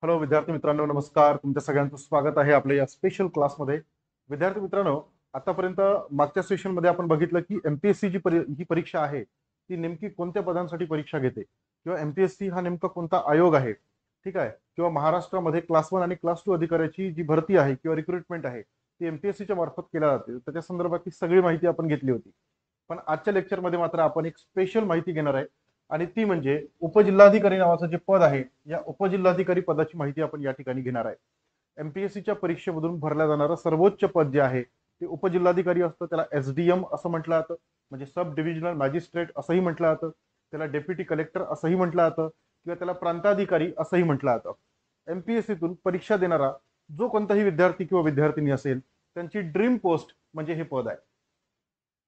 Hello विद्यार्थी मित्रांनो, नमस्कार. तुमच्या सगळ्यांचं स्वागत आहे आपल्या या स्पेशल क्लासमध्ये. विद्यार्थी मित्रांनो, आतापर्यंत मागच्या सेशनमध्ये आपण बघितलं की एमपीएससी ही परीक्षा आहे ती नेमकी कोणत्या पदांसाठी परीक्षा घेते किंवा एमपीएससी हा नेमका कोणता आयोग आहे, ठीक आहे, किंवा महाराष्ट्रामध्ये क्लास 1 आणि क्लास 2 अधिकाऱ्याची जी भरती आहे किंवा रिक्रुटमेंट आहे ती एमपीएससीच्या मार्फत केल्या जाते. त्याच्या संदर्भातली सगळी माहिती आपण घेतली होती. पण आजच्या लेक्चरमध्ये मात्र आपण एक स्पेशल माहिती घेणार आहे आणि ती म्हणजे उपजिल्हाधिकारी नावाचं जे पद आहे, या उपजिल्हाधिकारी पदाची माहिती आपण या ठिकाणी घेणार आहे. एमपीएससीच्या परीक्षेमधून भरल्या जाणारं सर्वोच्च पद जे आहे ते उपजिल्हाधिकारी असतं. त्याला एसडीएम असं म्हटलं जातं, म्हणजे सब डिव्हिजनल मॅजिस्ट्रेट असंही म्हटलं जातं. त्याला डेप्युटी कलेक्टर असंही म्हटलं जातं किंवा त्याला प्रांताधिकारी असंही म्हटलं जातं. एमपीएससीतून परीक्षा देणारा जो कोणताही विद्यार्थी किंवा विद्यार्थिनी असेल त्यांची ड्रीम पोस्ट म्हणजे हे पद आहे.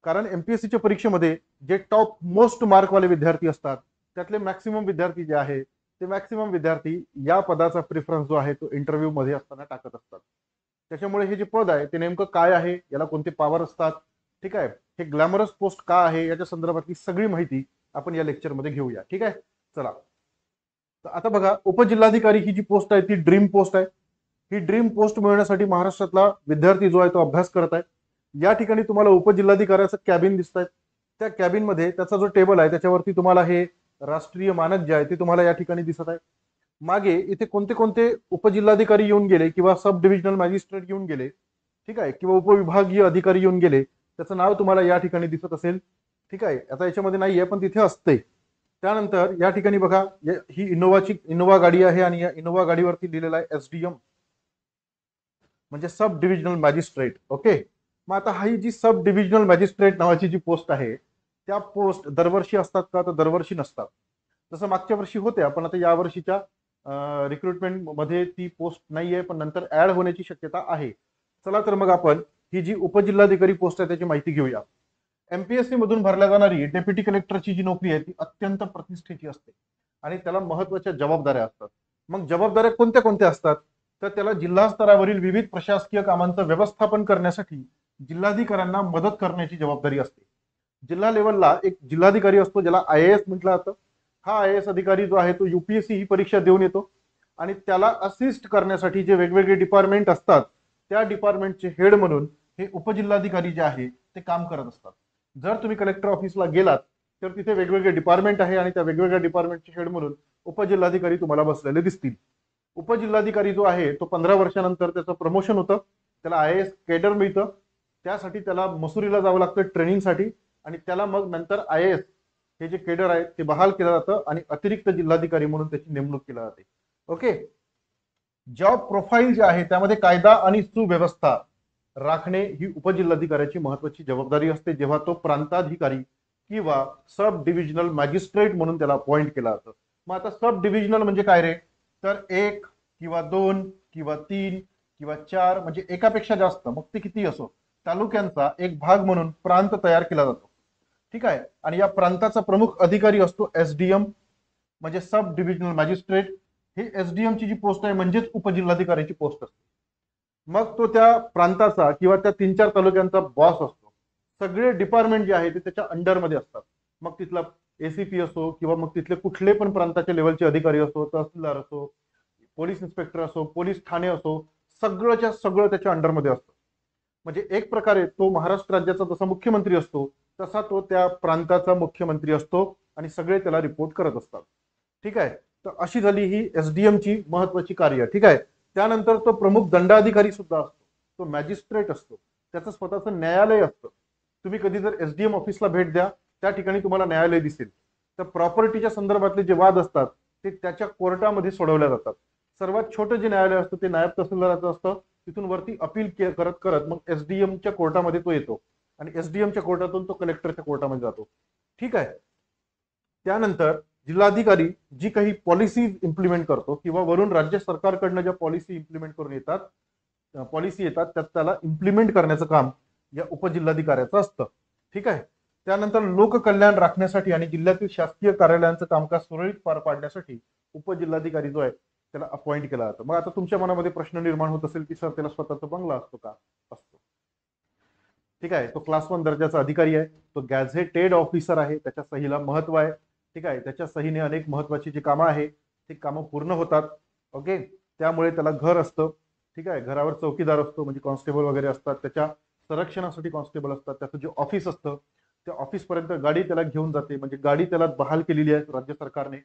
कारण एमपीएससीच्या परीक्षेमध्ये जे टॉप मोस्ट मार्कवाले विद्यार्थी असतात त्यातले मॅक्सिमम विद्यार्थी जे आहे ते मॅक्सिमम विद्यार्थी या पदाचा प्रिफरन्स जो आहे तो इंटरव्ह्यू मध्ये असताना टाकत असतात. त्याच्यामुळे हे जे पद आहे ते नेमकं काय आहे, याला कोणते पॉवर असतात, ठीक आहे, हे ग्लॅमरस पोस्ट का आहे, याच्या संदर्भातली सगळी माहिती आपण या लेक्चरमध्ये घेऊया. ठीक आहे, चला. तर आता बघा, उपजिल्हाधिकारी ही जी पोस्ट आहे ती ड्रीम पोस्ट आहे. ही ड्रीम पोस्ट मिळवण्यासाठी महाराष्ट्रातला विद्यार्थी जो आहे तो अभ्यास करत आहे. या ठिकाणी तुम्हाला उपजिल्हाधिकाऱ्याचं कॅबिन दिसत आहे. त्या कॅबिन मध्ये त्याचा जो टेबल आहे त्याच्यावरती तुम्हाला हे राष्ट्रीय मानक जे आहे ते तुम्हाला या ठिकाणी दिसत आहे. मागे इथे कोणते कोणते उपजिल्हाधिकारी येऊन गेले किंवा सब डिव्हिजनल मॅजिस्ट्रेट येऊन गेले, ठीक आहे, किंवा उपविभागीय अधिकारी येऊन गेले, त्याचं नाव तुम्हाला या ठिकाणी दिसत असेल. ठीक आहे, आता याच्यामध्ये नाहीये पण तिथे असते. त्यानंतर या ठिकाणी बघा, ही इनोवा गाडी आहे आणि या इनोवा गाडीवरती लिहिलेला आहे एसडीएम, म्हणजे सब डिव्हिजनल मॅजिस्ट्रेट. ओके. मग आता ही जी सब डिव्हिजनल मॅजिस्ट्रेट नावाची जी पोस्ट आहे त्या पोस्ट दरवर्षी असतात का, तर दरवर्षी नसतात. जसं मागच्या वर्षी होत्या पण आता या वर्षीच्या रिक्रुटमेंट मध्ये ती पोस्ट नाहीये, पण नंतर ऍड होण्याची शक्यता आहे. चला तर मग आपण ही जी उपजिल्हाधिकारी पोस्ट आहे त्याची माहिती घेऊया. एमपीएससी मधून भरल्या जाणारी डेप्युटी कलेक्टरची जी नोकरी आहे ती अत्यंत प्रतिष्ठेची असते आणि त्याला महत्वाच्या जबाबदाऱ्या असतात. मग जबाबदाऱ्या कोणत्या कोणत्या असतात, तर त्याला जिल्हा स्तरावरील विविध प्रशासकीय कामांचं व्यवस्थापन करण्यासाठी जिल्हाधिकाऱ्यांना मदत करण्याची जबाबदारी असते. जिल्हा लेवलला एक जिल्हाधिकारी असतो ज्याला आय ए एस म्हटलं जातं. हा आय ए एस अधिकारी जो आहे तो युपीएससी ही परीक्षा देऊन येतो आणि त्याला असिस्ट करण्यासाठी जे वेगवेगळे डिपार्टमेंट असतात त्या डिपार्टमेंटचे हेड म्हणून हे उपजिल्हाधिकारी जे आहे ते काम करत असतात. जर तुम्ही कलेक्टर ऑफिसला गेलात तर तिथे वेगवेगळे डिपार्टमेंट आहे आणि त्या वेगवेगळ्या डिपार्टमेंटचे हेड म्हणून उपजिल्हाधिकारी तुम्हाला बसलेले दिसतील. उपजिल्हाधिकारी जो आहे तो 15 वर्षानंतर त्याचं प्रमोशन होतं, त्याला आय ए एस केडर मिळतं. त्यासाठी त्याला मसुरीला जावं लागतं ट्रेनिंगसाठी आणि त्याला मग नंतर आय ए एस हे जे केडर आहे ते बहाल केलं जातं आणि अतिरिक्त जिल्हाधिकारी म्हणून त्याची नेमणूक केली जाते. ओके. जॉब प्रोफाईल जे आहे त्यामध्ये कायदा आणि सुव्यवस्था राखणे ही उपजिल्हाधिकाऱ्याची महत्वाची जबाबदारी असते, जेव्हा तो प्रांताधिकारी किंवा सब डिव्हिजनल मॅजिस्ट्रेट म्हणून त्याला अपॉइंट केला जातं. मग आता सब डिव्हिजनल म्हणजे काय रे, तर एक किंवा दोन किंवा तीन किंवा चार म्हणजे एकापेक्षा जास्त, मग ते किती असो, तालुक्यांचा एक भाग म्हणून प्रांत तयार केला जातो. ठीक आहे, आणि या प्रांताचा प्रमुख अधिकारी असतो एसडीएम, म्हणजे सब डिव्हिजनल मॅजिस्ट्रेट. ही एसडीएम ची जी पोस्ट आहे म्हणजेच उपजिल्हाधिकाऱ्याची पोस्ट असते. मग तो त्या प्रांताचा किंवा त्या 3-4 तालुक्यांचा बॉस असतो. सगळे डिपार्टमेंट जे आहे ते त्याच्या अंडरमध्ये असतात. मग तिथला एसीपी असो किंवा मग तिथले कुठले पण प्रांताच्या लेवलचे अधिकारी असो, तहसीलदार असो, पोलीस इन्स्पेक्टर असो, पोलीस ठाणे असो, सगळंच्या सगळं त्याच्या अंडरमध्ये असतं. म्हणजे एक प्रकारे तो महाराष्ट्र राज्याचा जसा मुख्यमंत्री असतो तसा तो त्या प्रांताचा मुख्यमंत्री असतो आणि सगळे त्याला रिपोर्ट करत असतात. ठीक आहे, तर अशी झाली ही एसडीएम ची महत्वाची कार्य. ठीक आहे. त्यानंतर तो प्रमुख दंडाधिकारी सुद्धा असतो, तो मॅजिस्ट्रेट असतो, त्याचं स्वतःचं न्यायालय असतं. तुम्ही कधी जर एसडीएम ऑफिसला भेट द्या, त्या ठिकाणी तुम्हाला न्यायालय दिसेल. तर प्रॉपर्टीच्या संदर्भातले जे वाद असतात ते त्याच्या कोर्टामध्ये सोडवल्या जातात. सर्वात छोटं जे न्यायालय असतं ते नायब तहसीलदाराचं असतं. तिथून वरती अपील करत करत मग एसडीएमच्या कोर्टामध्ये तो येतो आणि एसडीएमच्या कोर्टातून तो कलेक्टरच्या कोर्टामध्ये जातो. ठीक आहे. त्यानंतर जिल्हाधिकारी जी काही पॉलिसी इम्प्लिमेंट करतो किंवा वरून राज्य सरकारकडनं ज्या पॉलिसी इम्प्लिमेंट करून येतात, पॉलिसी येतात त्यात त्याला इम्प्लिमेंट करण्याचं काम या उपजिल्हाधिकाऱ्याचं असतं. ठीक आहे. त्यानंतर लोककल्याण राखण्यासाठी आणि जिल्ह्यातील शासकीय कार्यालयांचं कामकाज सुरळीत पार पाडण्यासाठी उपजिल्हाधिकारी जो आहे त्याला अपॉइंट केला जातो. मग आता तुमच्या मनामध्ये प्रश्न निर्माण होत असेल की सर त्याला स्वतःचा बंगला असतो का? असतो. ठीक आहे, तो क्लास 1 दर्जाचा अधिकारी आहे, तो गॅझेटेड ऑफिसर आहे, त्याच्या सहीला महत्व आहे. ठीक आहे, त्याच्या सहीने अनेक महत्वाची जी कामं आहे ती कामं पूर्ण होतात. ओके. त्यामुळे त्याला घर असतं, ठीक आहे, घरावर चौकीदार असतो म्हणजे कॉन्स्टेबल वगैरे असतात, त्याच्या संरक्षणासाठी कॉन्स्टेबल असतात, त्याचं जे ऑफिस असतं त्या ऑफिस पर्यंत गाडी त्याला घेऊन जाते, म्हणजे गाडी त्याला बहाल केलेली आहे राज्य सरकारने,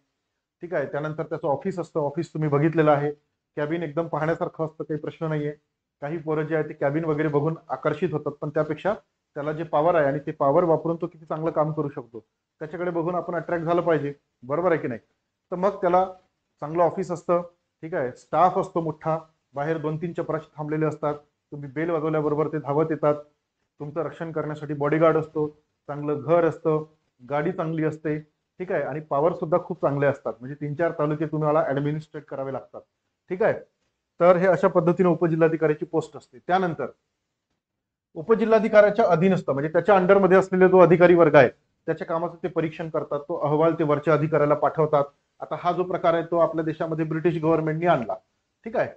ठीक आहे. त्यानंतर त्याचं ऑफिस असतं, ऑफिस तुम्ही बघितलेलं आहे, कॅबिन एकदम पाहण्यासारखं असतं, काही प्रश्न नाहीये. काही पोरं जे आहे ते कॅबिन वगैरे बघून आकर्षित होतात, पण त्यापेक्षा त्याला जे पॉवर आहे आणि ते पॉवर वापरून तो किती चांगलं काम करू शकतो त्याच्याकडे बघून आपण अट्रॅक्ट झालं पाहिजे, बरोबर आहे की नाही. तर मग त्याला चांगलं ऑफिस असतं, ठीक आहे, स्टाफ असतो मोठा, बाहेर 2-3 चपराशी थांबलेले असतात, तुम्ही बेल वाजवल्याबरोबर ते धावत येतात, तुमचं रक्षण करण्यासाठी बॉडीगार्ड असतो, चांगलं घर असतं, गाडी चांगली असते, ठीक आहे, आणि पॉवर सुद्धा खूप चांगले असतात, म्हणजे 3-4 तालुके तुम्हाला ऍडमिनिस्ट्रेट करावे लागतात, ठीक आहे. तर हे अशा पद्धतीने उपजिल्हाधिकाऱ्याची पोस्ट असते. त्यानंतर उपजिल्हाधिकाऱ्याच्या अधीनस्थ म्हणजे त्याच्या अंडरमध्ये असलेले जो अधिकारी वर्ग आहे त्याच्या कामाचं ते परीक्षण करतात, तो अहवाल ते वरच्या अधिकाऱ्याला पाठवतात. आता हा जो प्रकार आहे तो आपल्या देशामध्ये ब्रिटिश गव्हर्नमेंटने आणला, ठीक आहे.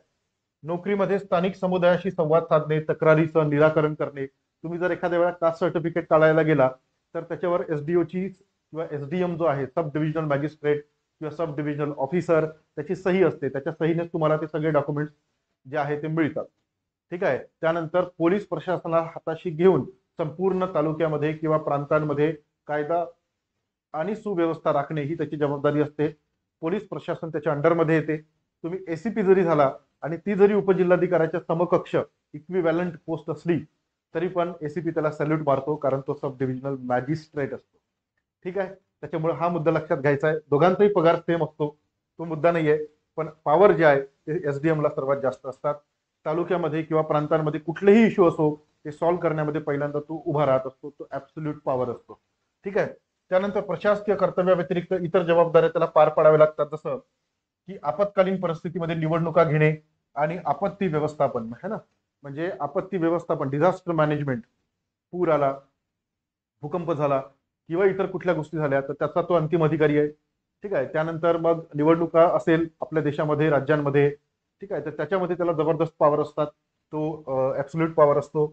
नोकरीमध्ये स्थानिक समुदायाशी संवाद साधणे, तक्रारीचं निराकरण करणे, तुम्ही जर एखाद्या वेळा कास्ट सर्टिफिकेट काढायला गेला तर त्याच्यावर एसडीओची किंवा एसडीएम जो आहे, सब डिव्हिजनल मॅजिस्ट्रेट किंवा सब डिव्हिजनल ऑफिसर, त्याची सही असते, त्याच्या सहीनेच तुम्हाला ते सगळे डॉक्युमेंट्स जे आहे ते मिळतात, ठीक आहे. त्यानंतर पोलीस प्रशासनाला हाताशी घेऊन संपूर्ण तालुक्यामध्ये किंवा प्रांतांमध्ये कायदा आणि सुव्यवस्था राखणे ही त्याची जबाबदारी असते. पोलीस प्रशासन त्याच्या अंडरमध्ये येते. तुम्ही एसीपी जरी झाला आणि ती जरी उपजिल्हाधिकाऱ्याच्या समकक्ष इक्विव्हॅलंट पोस्ट असली तरी पण एसीपी त्याला सॅल्यूट मारतो, कारण तो सब डिव्हिजनल मॅजिस्ट्रेट असतो, ठीक आहे. त्याच्यामुळे हा मुद्दा लक्षात घ्यायचा आहे. दोघांचाही पगार सेम असतो, तो मुद्दा नाहीये, पण पॉवर जे आहे ते एसडीएम ला सर्वात जास्त असतात. तालुक्यामध्ये किंवा प्रांतांमध्ये कुठलेही इश्यू असो ते सॉल्व्ह करण्यामध्ये पहिल्यांदा तो उभा राहत असतो, तो ऍब्सोल्यूट पॉवर असतो, ठीक आहे. त्यानंतर प्रशासकीय कर्तव्याव्यतिरिक्त इतर जबाबदाऱ्या त्याला पार पाडाव्या लागतात, जसं की आपत्कालीन परिस्थितीमध्ये निवडणुका घेणे आणि आपत्ती व्यवस्थापन है ना, म्हणजे आपत्ती व्यवस्थापन, डिझास्टर मॅनेजमेंट, पूर आला, भूकंप झाला किंवा इतर कुठल्या गोष्टी झाल्या तर त्याचा तो अंतिम अधिकारी आहे, ठीक आहे. त्यानंतर मग निवडणुका असेल आपल्या देशामध्ये, राज्यांमध्ये, ठीक आहे, तर त्याच्यामध्ये त्याला जबरदस्त पॉवर असतात, तो ऍब्सोल्यूट पॉवर असतो.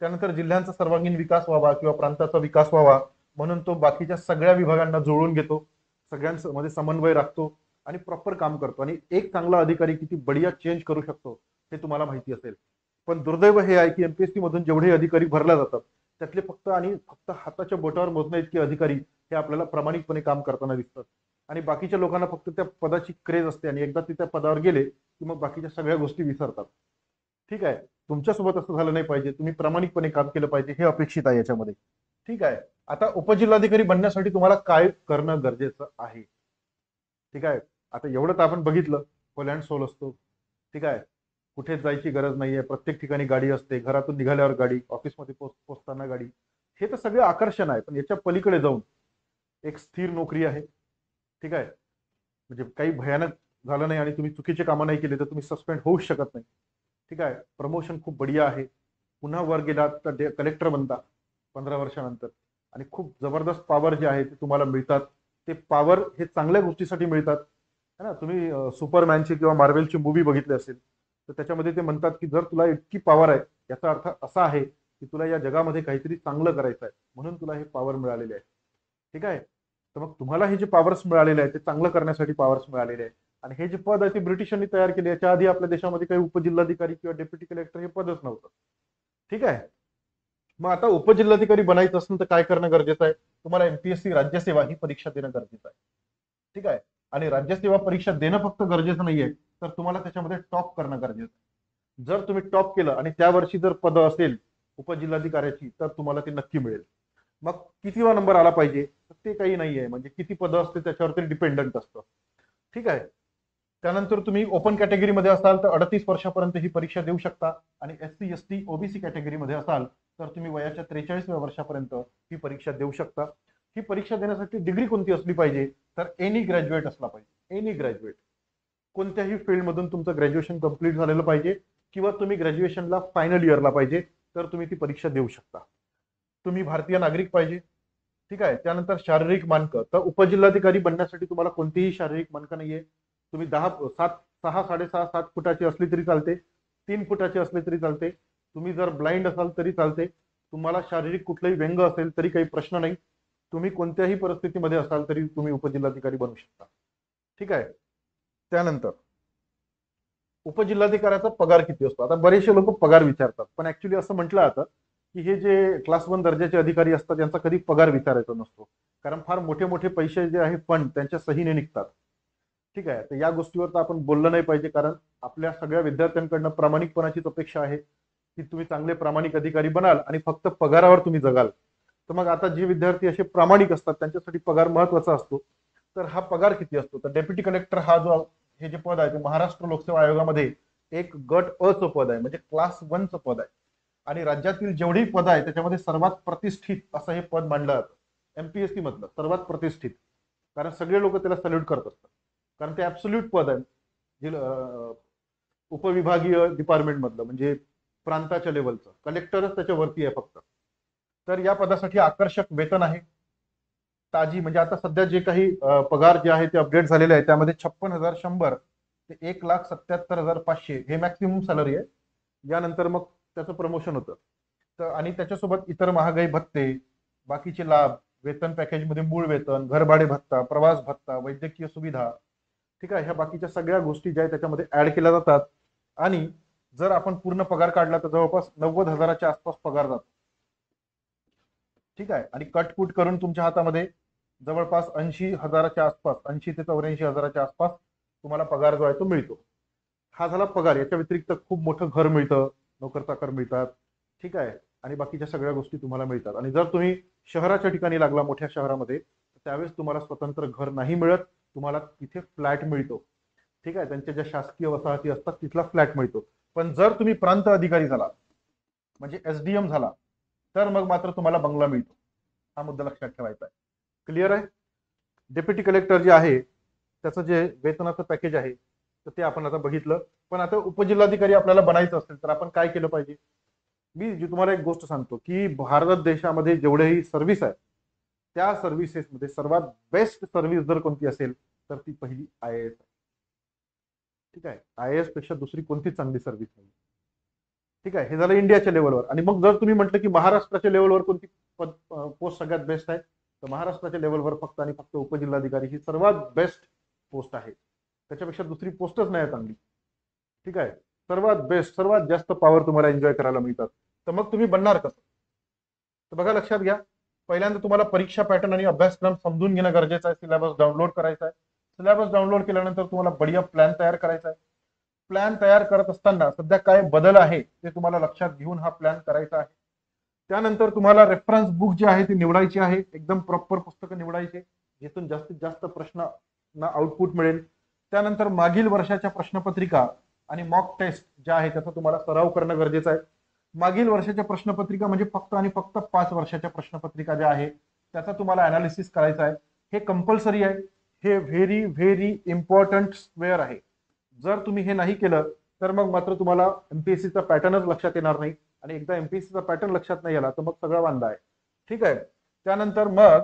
त्यानंतर जिल्ह्यांचा सर्वांगीण विकास व्हावा किंवा प्रांताचा विकास व्हावा म्हणून तो बाकीच्या सगळ्या विभागांना जुळवून घेतो, सगळ्यांमध्ये समन्वय राखतो आणि प्रॉपर काम करतो. आणि एक चांगला अधिकारी किती बढिया चेंज करू शकतो हे तुम्हाला माहिती असेल. पण दुर्दैव हे आहे की एमपीएससी मधून जेवढे अधिकारी भरल्या जातात त्यातले फक्त हाताच्या बोटावर मोजण्या इतके अधिकारी हे आपल्याला प्रामाणिकपणे काम करताना दिसतात, आणि बाकीच्या लोकांना फक्त त्या पदाची क्रेज असते आणि एकदा ते त्या पदावर गेले की मग बाकीच्या सगळ्या गोष्टी विसरतात, ठीक आहे. तुमच्यासोबत असं झालं नाही पाहिजे, तुम्ही प्रामाणिकपणे काम केलं पाहिजे हे अपेक्षित आहे याच्यामध्ये, ठीक आहे. आता उपजिल्हाधिकारी बनण्यासाठी तुम्हाला काय करणं गरजेचं आहे, ठीक आहे. आता एवढं तर आपण बघितलं, फुल अँड सोल असतो, ठीक आहे, कुठे जायची गरज नाहीये, प्रत्येक ठिकाणी गाडी असते, घरातून निघाल्यावर गाडी, ऑफिसमध्ये पोहोचताना गाडी, हे तर सगळे आकर्षण आहे. पण याच्या पलीकडे जाऊन एक स्थिर नोकरी आहे, ठीक आहे, म्हणजे काही भयानक झालं नाही आणि तुम्ही चुकीचे कामं नाही केले तर तुम्ही सस्पेंड होऊ शकत नाही, ठीक आहे. प्रमोशन खूप बढिया आहे, पुन्हा वर गेला तर कलेक्टर बनता 15 वर्षानंतर, आणि खूप जबरदस्त पॉवर जे आहे ते तुम्हाला मिळतात. ते पॉवर हे चांगल्या गोष्टीसाठी मिळतात, है ना. तुम्ही सुपरमॅनची किंवा मार्वेलची मूवी बघितली असेल तर त्याच्यामध्ये ते म्हणतात की जर तुला इतकी पॉवर आहे याचा अर्थ असा आहे की तुला या जगामध्ये काहीतरी चांगलं करायचं आहे म्हणून तुला हे पॉवर मिळालेले आहे, ठीक आहे. तर मग तुम्हाला हे जे पॉवर्स मिळालेले आहे ते चांगलं करण्यासाठी पॉवर्स मिळालेले आहे. आणि हे जे पद आहे ते ब्रिटिशांनी तयार केले, याच्या आधी आपल्या देशामध्ये काही उपजिल्हाधिकारी किंवा डेप्युटी कलेक्टर हे पदच नव्हतं, ठीक आहे. मग आता उपजिल्हाधिकारी बनायचं असेल तर काय करणं गरजेचं आहे, तुम्हाला एमपीएससी राज्यसेवा ही परीक्षा देणं गरजेचं आहे, ठीक आहे. आणि राज्यसेवा परीक्षा देणं फक्त गरजेचं नाहीये, तर तुम्हाला त्याच्यामध्ये टॉप करणं गरजेचं आहे. जर तुम्ही टॉप केलं आणि त्या वर्षी जर पद असेल उपजिल्हाधिकाऱ्याची तर तुम्हाला ते नक्की मिळेल. मग कितीवा नंबर आला पाहिजे ते काही नाहीये, म्हणजे किती पदं असते त्याच्यावरती डिपेंडंट असतं, ठीक आहे. त्यानंतर तुम्ही ओपन कॅटेगरीमध्ये असाल तर 38 वर्षापर्यंत ही परीक्षा देऊ शकता, आणि एससी एसटी ओबीसी कॅटेगरीमध्ये असाल तर तुम्ही वयाच्या 43व्या वर्षापर्यंत ही परीक्षा देऊ शकता. ही परीक्षा देण्यासाठी डिग्री कोणती असली पाहिजे, तर एनी ग्रॅज्युएट असला पाहिजे, एनी ग्रॅज्युएट, कोणत्याही फील्डमधून तुमचं ग्रॅज्युएशन कंप्लीट झालेलं पाहिजे किंवा तुम्ही ग्रॅज्युएशनला फायनल इयरला पाहिजे तर तुम्ही ती परीक्षा देऊ शकता. तुम्ही भारतीय नागरिक पाहिजे, ठीक आहे. त्यानंतर शारीरिक मानकं, तर उपजिल्हाधिकारी बनण्यासाठी तुम्हाला कोणतीही शारीरिक मानकं नाहीये. तुम्ही 6 साडेसहा 7 फुटाची असली तरी चालते, 3 फुटाची असली तरी चालते, तुम्ही जर ब्लाइंड असाल तरी चालते, तुम्हाला शारीरिक कुठलाही व्यंग असेल तरी काही प्रश्न नाही, तुम्ही कोणत्याही परिस्थितीमध्ये असाल तरी तुम्ही उपजिल्हाधिकारी बनू शकता, ठीक आहे. त्यानंतर उपजिल्हाधिकाऱ्याचा पगार किती असतो? आता बरेचसे लोक पगार विचारतात, पण ऍक्च्युली असं म्हटलं जातं की हे जे क्लास 1 दर्जाचे अधिकारी असतात त्यांचा कधी पगार विचारायचा नसतो, कारण फार मोठे मोठे पैसे जे आहे फंड त्यांच्या सहीने निघतात. ठीक आहे, तर या गोष्टीवर तर आपण बोललं नाही पाहिजे, कारण आपल्या सगळ्या विद्यार्थ्यांकडनं प्रामाणिकपणाचीच अपेक्षा आहे की तुम्ही चांगले प्रामाणिक अधिकारी बनाल आणि फक्त पगारावर तुम्ही जगाल. तर मग आता जे विद्यार्थी असे प्रामाणिक असतात त्यांच्यासाठी पगार महत्वाचा असतो. तर हा पगार किती असतो? तर डेप्युटी कलेक्टर हा जो हे जे पद आहे ते महाराष्ट्र लोकसेवा आयोगामध्ये एक गट अ चं पद आहे, म्हणजे क्लास 1 चं पद आहे. आणि राज्यातील जेवढी पद आहे त्याच्यामध्ये सर्वात प्रतिष्ठित असं हे पद मानलं जातं, एमपीएससी मधलं सर्वात प्रतिष्ठित. कारण सगळे लोक त्याला सल्यूट करत असतात, कारण ते ऍब्सोल्यूट पद आहे. जे उपविभागीय डिपार्टमेंट मधलं म्हणजे प्रांताच्या लेवलचं कलेक्टरच त्याच्यावरती आहे फक्त. तर या पदासाठी आकर्षक वेतन आहे. ताजी म्हणजे आता सध्या जे काही पगार जे आहे ते अपडेट झालेले आहे त्यामध्ये 56,100 ते 1,77,500 हे मॅक्सिमम सॅलरी आहे. यानंतर मग त्याचं प्रमोशन होतं. तर आणि त्याच्यासोबत इतर महागाई भत्ते, बाकीचे लाभ, वेतन पॅकेजमध्ये मूळ वेतन, घरभाडे भत्ता, प्रवास भत्ता, वैद्यकीय सुविधा, ठीक आहे, ह्या बाकीच्या सगळ्या गोष्टी ज्या आहेत त्याच्यामध्ये ऍड केल्या जातात. आणि जर आपण पूर्ण पगार काढला तर जवळपास 90,000च्या आसपास पगार जातो. ठीक आहे, आणि कटकुट करून तुमच्या हातामध्ये जवळपास 80,000च्या आसपास, 80 ते 84,000च्या आसपास तुम्हाला पगार जो आहे तो मिळतो. हा झाला पगार. याच्या व्यतिरिक्त खूप मोठं घर मिळतं, नोकर चाकर मिळतात. ठीक आहे, आणि बाकीच्या सगळ्या गोष्टी तुम्हाला मिळतात. आणि जर तुम्ही शहराच्या ठिकाणी लागला, मोठ्या शहरामध्ये, त्यावेळेस तुम्हाला स्वतंत्र घर नाही मिळत, तुम्हाला तिथे फ्लॅट मिळतो. ठीक आहे, त्यांच्या ज्या शासकीय वसाहती असतात तिथला फ्लॅट मिळतो. पण जर तुम्ही प्रांत अधिकारी झाला म्हणजे एसडीएम झाला तर मग मात्र तुम्हाला बंगला मिळतो. हा मुद्दा लक्षात ठेवायचा आहे. क्लिअर आहे? डेप्युटी कलेक्टर जे आहे त्याचं जे वेतनाचं पॅकेज आहे तर ते आपण आता बघितलं. पण आता उपजिल्हाधिकारी आपल्याला बनायचं असेल तर आपण काय केलं पाहिजे? मी जी तुम्हाला एक गोष्ट सांगतो की भारत देशामध्ये जेवढेही सर्व्हिस आहे त्या सर्व्हिसेसमध्ये सर्वात बेस्ट सर्व्हिस जर कोणती असेल तर ती पहिली आय ए एस आहे. ठीक आहे, आय ए एस पेक्षा दुसरी कोणतीच चांगली सर्व्हिस नाही. ठीक आहे, हे झालं इंडियाच्या लेवलवर. आणि मग जर तुम्ही म्हटलं की महाराष्ट्राच्या लेवलवर कोणती पोस्ट सगळ्यात बेस्ट आहे, तर महाराष्ट्राच्या लेवलवर फक्त आणि फक्त उपजिल्हाधिकारी ही सर्वात बेस्ट पोस्ट आहे. त्याच्यापेक्षा दुसरी पोस्टच नाही चांगली. ठीक आहे, सर्वात बेस्ट, सर्वात जास्त पॉवर तुम्हाला एन्जॉय करायला मिळतात. तर मग तुम्ही बनणार कसं? तर बघा, लक्षात घ्या, पहिल्यांदा तुम्हाला परीक्षा पॅटर्न आणि अभ्यासक्रम समजून घेणं गरजेचं आहे. सिलेबस डाउनलोड करायचा आहे. सिलेबस डाउनलोड केल्यानंतर तुम्हाला बढिया प्लॅन तयार करायचा आहे. प्लॅन तयार करत असताना सध्या काय बदल आहे ते तुम्हाला लक्षात घेऊन हा प्लॅन करायचा आहे. त्यानंतर तुम्हाला रेफरन्स बुक जी आहे ती निवडायची आहे. एकदम प्रॉपर पुस्तकं निवडायचे जिथून जास्तीत जास्त प्रश्न आउटपुट मिळेल. त्यानंतर मागील वर्षाच्या प्रश्नपत्रिका आणि मॉक टेस्ट ज्या आहे त्याचा तुम्हाला सराव करणं गरजेचं आहे. मागील वर्षाच्या प्रश्नपत्रिका म्हणजे फक्त आणि फक्त 5 वर्षाच्या प्रश्नपत्रिका ज्या आहे त्याचा तुम्हाला अनालिसिस करायचा आहे. हे कंपल्सरी आहे. हे व्हेरी व्हेरी इम्पॉर्टंट स्क्वेअर आहे. जर तुम्ही हे नाही केलं तर मग मात्र तुम्हाला एमपीएससीचा पॅटर्नच लक्षात येणार नाही. आणि एकदा एमपीएससीचा पॅटर्न लक्षात नाही आला तर मग सगळं वांदा आहे. ठीक आहे, त्यानंतर मग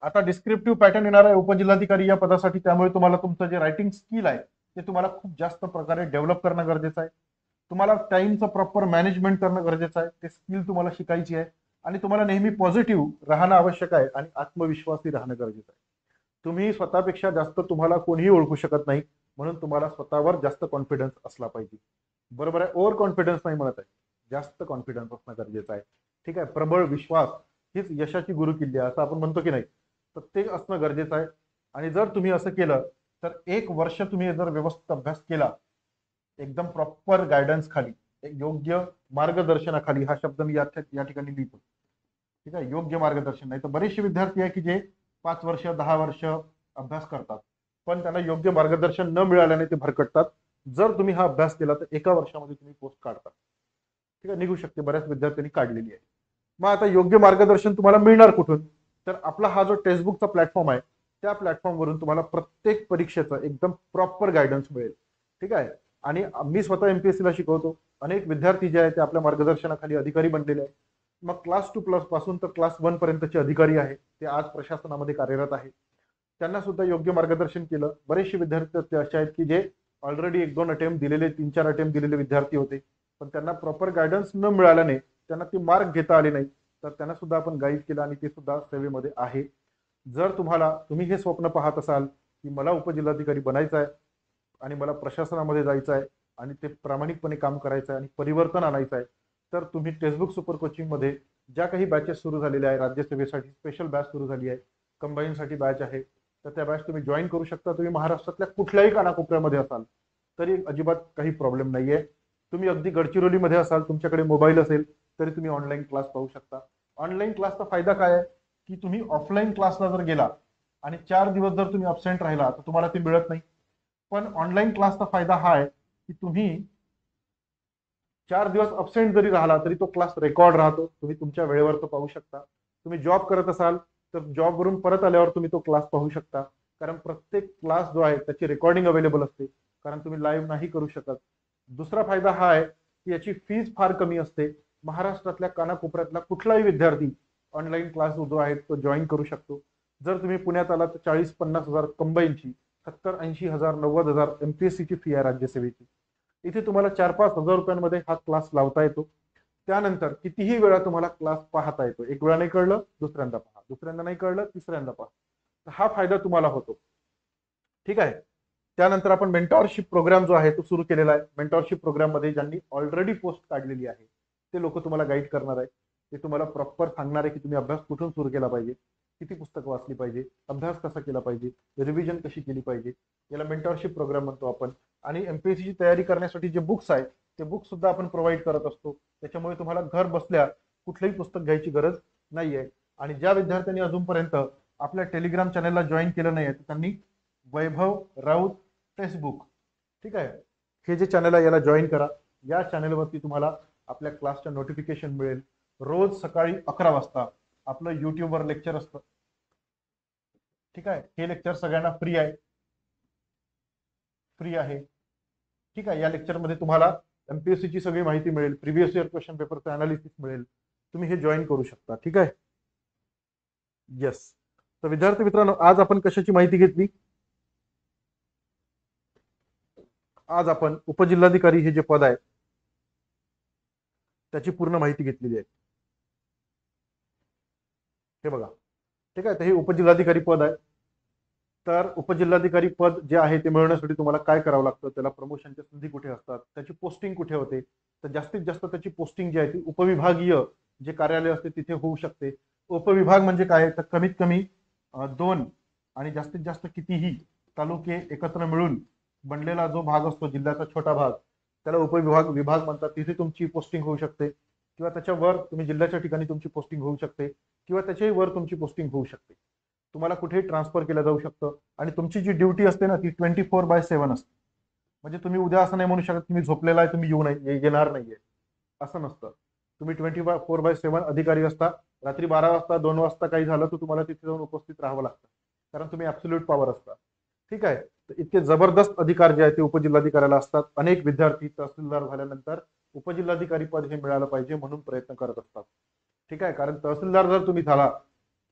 आता डिस्क्रिप्टिव्ह पॅटर्न येणार आहे उपजिल्हाधिकारी या पदासाठी. त्यामुळे तुम्हाला तुमचं जे रायटिंग स्किल आहे ते तुम्हाला खूप जास्त प्रकारे डेव्हलप करणं गरजेचं आहे. तुम्हाला टाइमचं प्रॉपर मॅनेजमेंट करणं गरजेचं आहे. ते स्किल तुम्हाला शिकायची आहे. आणि तुम्हाला नेहमी पॉझिटिव्ह राहणं आवश्यक आहे आणि आत्मविश्वासी राहणं गरजेचं आहे. तुम्ही स्वतःपेक्षा जास्त तुम्हाला कोणीही ओळखू शकत नाही, म्हणून तुम्हाला स्वतःवर जास्त कॉन्फिडन्स असला पाहिजे. बरोबर आहे, ओव्हर कॉन्फिडन्स नाही म्हणत आहे, जास्त कॉन्फिडन्स असणं गरजेचं आहे. ठीक आहे, प्रबळ विश्वास हीच यशाची गुरुकिल्ली आहे असं आपण म्हणतो की नाही, तर ते असणं गरजेचं आहे. आणि जर तुम्ही असं केलं तर 1 वर्ष तुम्ही जर व्यवस्थित अभ्यास केला, एकदम प्रॉपर गायडन्स खाली, एक योग्य मार्गदर्शनाखाली, हा शब्द मी या ठिकाणी लिहितो. ठीक आहे, योग्य मार्गदर्शन. नाही तर बरेचसे विद्यार्थी आहे की जे 5 वर्ष 10 वर्ष अभ्यास करतात पण त्यांना योग्य मार्गदर्शन न मिळाल्याने ते भरकटतात. जर तुम्ही हा अभ्यास केला तर 1 वर्षामध्ये तुम्ही पोस्ट काढता. ठीक आहे, निघू शकते, बऱ्याच विद्यार्थ्यांनी काढलेली आहे. मग आता योग्य मार्गदर्शन तुम्हाला मिळणार कुठून? तर आपला हा जो टेक्स्टबुकचा प्लॅटफॉर्म आहे त्या प्लॅटफॉर्मवरून तुम्हाला प्रत्येक परीक्षेचं एकदम प्रॉपर गायडन्स मिळेल. ठीक आहे, आणि मी स्वतः एमपीएससीला शिकवतो. अनेक विद्यार्थी जे आहेत ते आपल्या मार्गदर्शनाखाली अधिकारी बनलेले आहेत. मग क्लास 2 प्लस पासून तर क्लास 1 पर्यंतचे अधिकारी आहेत ते आज प्रशासनामध्ये कार्यरत आहेत. त्यांना सुद्धा योग्य मार्गदर्शन केलं. बरेचसे विद्यार्थी असे आहेत की जे ऑलरेडी 1-2 अटेम्प्ट दिलेले, 3-4 अटेम्प्ट दिलेले विद्यार्थी होते, पण त्यांना प्रॉपर गायडन्स न मिळाल्याने त्यांना ती मार्क घेता आले नाही. तर त्यांना सुद्धा आपण गाईड केलं आणि ते सुद्धा सेवेमध्ये आहे. जर तुम्ही हे स्वप्न पाहत असाल की मला उपजिल्हाधिकारी बनायचं आहे आणि मला प्रशासनामध्ये जायचं आहे आणि ते प्रामाणिकपणे काम करायचं आहे आणि परिवर्तन आणायचं आहे, तर तुम्ही टेक्स्टबुक सुपर कोचिंगमध्ये ज्या काही बॅचेस सुरू झालेल्या आहे, राज्यसेवेसाठी स्पेशल बॅच सुरू झाली आहे, कंबाईनसाठी बॅच आहे, तर त्या बॅच तुम्ही जॉईन करू शकता. तुम्ही महाराष्ट्रातल्या कुठल्याही कानाकोपऱ्यामध्ये असाल तरी अजिबात काही प्रॉब्लेम नाहीये. तुम्ही अगदी गडचिरोलीमध्ये असाल, तुमच्याकडे मोबाईल असेल, तरी तुम्ही ऑनलाईन क्लास पाहू शकता. ऑनलाईन क्लासचा फायदा काय आहे की तुम्ही ऑफलाईन क्लासला जर गेला आणि 4 दिवस जर तुम्ही अबसेंट राहिला तर तुम्हाला ते मिळत नाही. पण ऑनलाईन क्लासचा फायदा हा आहे की तुम्ही 4 दिवस अबसेंट जरी राहिला तरी तो क्लास रेकॉर्ड राहतो, तुम्ही तुमच्या वेळेवर तो पाहू शकता. तुम्ही जॉब करत असाल तर जॉबवरून परत आल्यावर तुम्ही तो क्लास पाहू शकता, कारण प्रत्येक क्लास जो आहे त्याची रेकॉर्डिंग अवेलेबल असते, कारण तुम्ही लाईव्ह नाही करू शकत. दुसरा फायदा हा आहे की याची फीज फार कमी असते. महाराष्ट्रातल्या कानाकोपऱ्यातला कुठलाही विद्यार्थी ऑनलाईन क्लास जो आहे तो जॉईन करू शकतो. जर तुम्ही पुण्यात आला तर 40-50 हजार कंबाईनची, 70-80 हजार 90 हजार एमपीएससीची फी आहे राज्यसेवेची. इथे तुम्हाला 4-5 हजार रुपयांमध्ये हा क्लास लावता येतो. त्यानंतर कितीही वेळा तुम्हाला क्लास पाहता येतो. एक वेळा नाही कळलं दुसऱ्यांदा पहा, दुसऱ्यांदा नाही कळलं तिसऱ्यांदा पहा, तर हा फायदा तुम्हाला होतो. ठीक आहे. त्यानंतर आपण मेंटॉरशिप प्रोग्राम जो आहे तो सुरू केलेला आहे. मेंटॉरशिप प्रोग्राम मध्ये ज्यांनी ऑलरेडी पोस्ट काढलेली आहे ते लोक तुम्हाला गाईड करणार आहे. ते तुम्हाला प्रॉपर सांगणार आहे की तुम्ही अभ्यास कुठून सुरू केला पाहिजे, किती पुस्तकं वाचली पाहिजे, अभ्यास कसा केला पाहिजे, रिव्हिजन कशी केली पाहिजे. याला मेंटॉरशिप प्रोग्राम म्हणतो आपण. आणि एमपीएससी ची तयारी करण्यासाठी जे बुक्स आहेत ते बुक्स सुद्धा आपण प्रोव्हाइड करत असतो. त्याच्यामुळे तुम्हाला घर बसल्या कुठलंही पुस्तक घ्यायची गरज नाहीये. आणि ज्या विद्यार्थ्यांनी अजूनपर्यंत आपल्या टेलिग्राम चॅनलला जॉईन केलं नाही त्यांनी वैभव राऊत टेक्स्टबुक, ठीक आहे, हे जे चॅनल आहे याला जॉईन करा. या चॅनलवरती तुम्हाला आपल्या क्लासच्या नोटिफिकेशन मिळेल. रोज सकाळी 11 वाजता आपलं युट्यूबवर लेक्चर असतं. ठीक आहे. हे लेक्चर सगळ्यांना फ्री आहे, फ्री आहे. ठीक आहे. या लेक्चरमध्ये तुम्हाला एमपीएससी ची सगळी माहिती मिळेल, प्रिव्हियस इयर क्वेश्चन पेपरचं अनालिसिस मिळेल. तुम्ही हे जॉईन करू शकता. ठीक आहे. येस. तर विद्यार्थी मित्रांनो, आज आपण कशाची माहिती घेतली? आज आपण उपजिल्हाधिकारी हे जे पद आहे त्याची पूर्ण माहिती घेतलेली आहे. हे बघा. ठीक आहे. तर हे उपजिल्हाधिकारी पद आहे. तर उपजिल्हाधिकारी पद जे आहे ते मिळवण्यासाठी तुम्हाला काय करावं लागतं, त्याला प्रमोशनच्या संधी कुठे असतात, त्याची पोस्टिंग कुठे होते, तर जास्तीत जास्त त्याची पोस्टिंग जी आहे ती उपविभागीय जे कार्यालय असते तिथे होऊ शकते. उपविभाग म्हणजे काय, तर कमीत कमी 2 आणि जास्तीत जास्त कितीही तालुके एकत्र मिळून बनलेला जो भाग असतो, जिल्ह्याचा छोटा भाग, त्याला उपविभाग विभाग म्हणतात. तिथे तुमची पोस्टिंग होऊ शकते, किंवा त्याच्यावर तुम्ही जिल्ह्याच्या ठिकाणी तुमची पोस्टिंग होऊ शकते, किंवा त्याच्याही वर तुमची पोस्टिंग होऊ शकते. तुम्हाला कुठेही ट्रान्सफर केलं जाऊ शकतं. आणि तुमची जी ड्युटी असते ना ती 24/7 असते. म्हणजे तुम्ही उद्या असं नाही म्हणू शकत तुम्ही झोपलेला आहे, तुम्ही येणार नाहीये, असं नसतं. तुम्ही 24/7 अधिकारी असता. रात्री 12 वाजता 2 वाजता काही झालं तर तुम्हाला तिथे जाऊन उपस्थित राहावं लागतं, कारण तुम्ही ऍब्सोल्यूट पॉवर असता. ठीक आहे. तर इतके जबरदस्त अधिकार जे आहेत ते उपजिल्हाधिकाऱ्याला असतात. अनेक विद्यार्थी तहसीलदार झाल्यानंतर उपजिल्हाधिकारी पद हे मिळालं पाहिजे म्हणून प्रयत्न करत असतात. ठीक आहे. कारण तहसीलदार जर तुम्ही झाला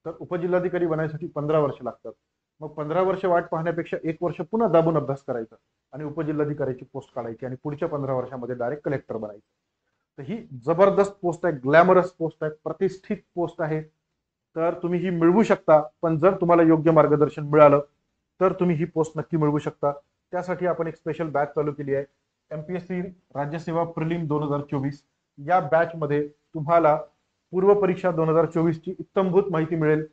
तर उपजिल्हाधिकारी बनायसाठी 15 वर्ष लागतात. मग 15 वर्ष वाट पाहण्यापेक्षा 1 वर्ष पुन्हा दाबून अभ्यास करायचा आणि उपजिल्हाधिकाऱ्याची पोस्ट काढायची आणि पुढच्या 15 वर्षामध्ये डायरेक्ट कलेक्टर बनायचं. तर ही जबरदस्त पोस्ट आहे, ग्लॅमरस पोस्ट आहे, प्रतिष्ठित पोस्ट आहे. तर तुम्ही ही मिळवू शकता. पण जर तुम्हाला योग्य मार्गदर्शन मिळालं तर तुम्ही ही पोस्ट नक्की मिळवू शकता. त्यासाठी आपण एक स्पेशल बॅच चालू केली आहे, एमपीएससी राज्यसेवा प्रिलिम 2024. या बॅच मध्ये तुम्हाला पूर्व परीक्षा 2024 ची इत्तमभूत माहिती मिळेल,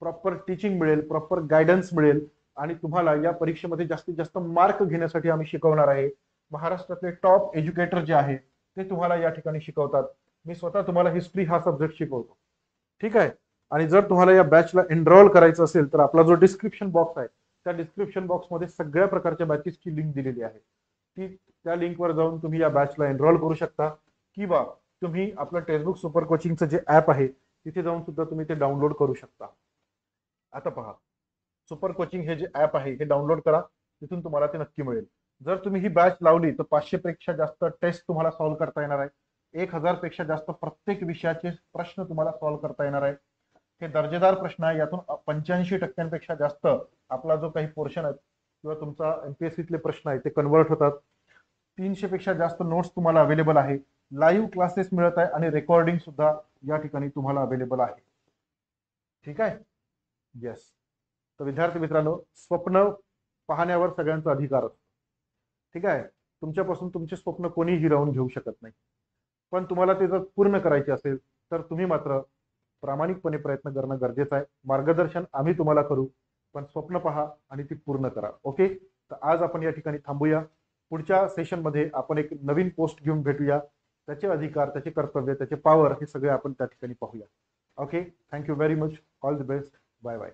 प्रॉपर टीचिंग मिळेल, प्रॉपर गायडन्स मिळेल. आणि तुम्हाला या परीक्षेमध्ये जास्तीत जास्त मार्क घेण्यासाठी आम्ही शिकवणार आहे. महाराष्ट्रातले टॉप एज्युकेटर जे आहे ते तुम्हाला या ठिकाणी शिकवतात. मी स्वतः तुम्हाला हिस्ट्री हा सब्जेक्ट शिकवतो. ठीक आहे. आणि जर तुम्हाला या बॅचला एनरोल करायचं असेल तर आपला जो डिस्क्रिप्शन बॉक्स आहे त्या डिस्क्रिप्शन बॉक्समध्ये सगळ्या प्रकारच्या बॅचेसची लिंक दिलेली आहे. ती त्या लिंकवर जाऊन तुम्ही या बॅचला एनरोल करू शकता, किंवा तुम्ही आपलं टेक्स्टबुक सुपर कोचिंगचं जे ऍप आहे तिथे जाऊन सुद्धा तुम्ही ते डाउनलोड करू शकता. आता पहा, सुपर कोचिंग हे जे ऍप आहे हे डाउनलोड करा, तिथून तुम्हाला ते नक्की मिळेल. जर तुम्ही ही बॅच लावली तर 500 पेक्षा जास्त टेस्ट तुम्हाला सॉल्व्ह करता येणार आहे. 1000 पेक्षा जास्त प्रत्येक विषयाचे प्रश्न तुम्हाला सॉल्व्ह करता येणार आहे. हे दर्जेदार प्रश्न आहे. यातून 85% जास्त आपला जो काही पोर्शन आहे किंवा तुमचा एमपीएससीतले प्रश्न आहे ते कन्वर्ट होतात. 300 पेक्षा जास्त नोट्स तुम्हाला अवेलेबल आहे. लाईव्ह क्लासेस मिळत आहे आणि रेकॉर्डिंग सुद्धा या ठिकाणी तुम्हाला अवेलेबल आहे. ठीक आहे. येस. तर विद्यार्थी मित्रांनो, स्वप्न पाहण्यावर सगळ्यांचा अधिकार असतो. ठीक आहे. तुमच्यापासून तुमचे स्वप्न कोणी हिरावून घेऊ शकत नाही. पण तुम्हाला ते जर पूर्ण करायचे असेल तर तुम्ही मात्र प्रामाणिकपणे प्रयत्न करणं गरजेचं आहे. मार्गदर्शन आम्ही तुम्हाला करू, पण स्वप्न पहा आणि ती पूर्ण करा. ओके, तर आज आपण या ठिकाणी थांबूया. पुढच्या सेशनमध्ये आपण एक नवीन पोस्ट घेऊन भेटूया. त्याचे अधिकार, त्याचे कर्तव्य, त्याचे पॉवर हे सगळे आपण त्या ठिकाणी पाहूया. Okay, thank you very much. All the best. Bye bye.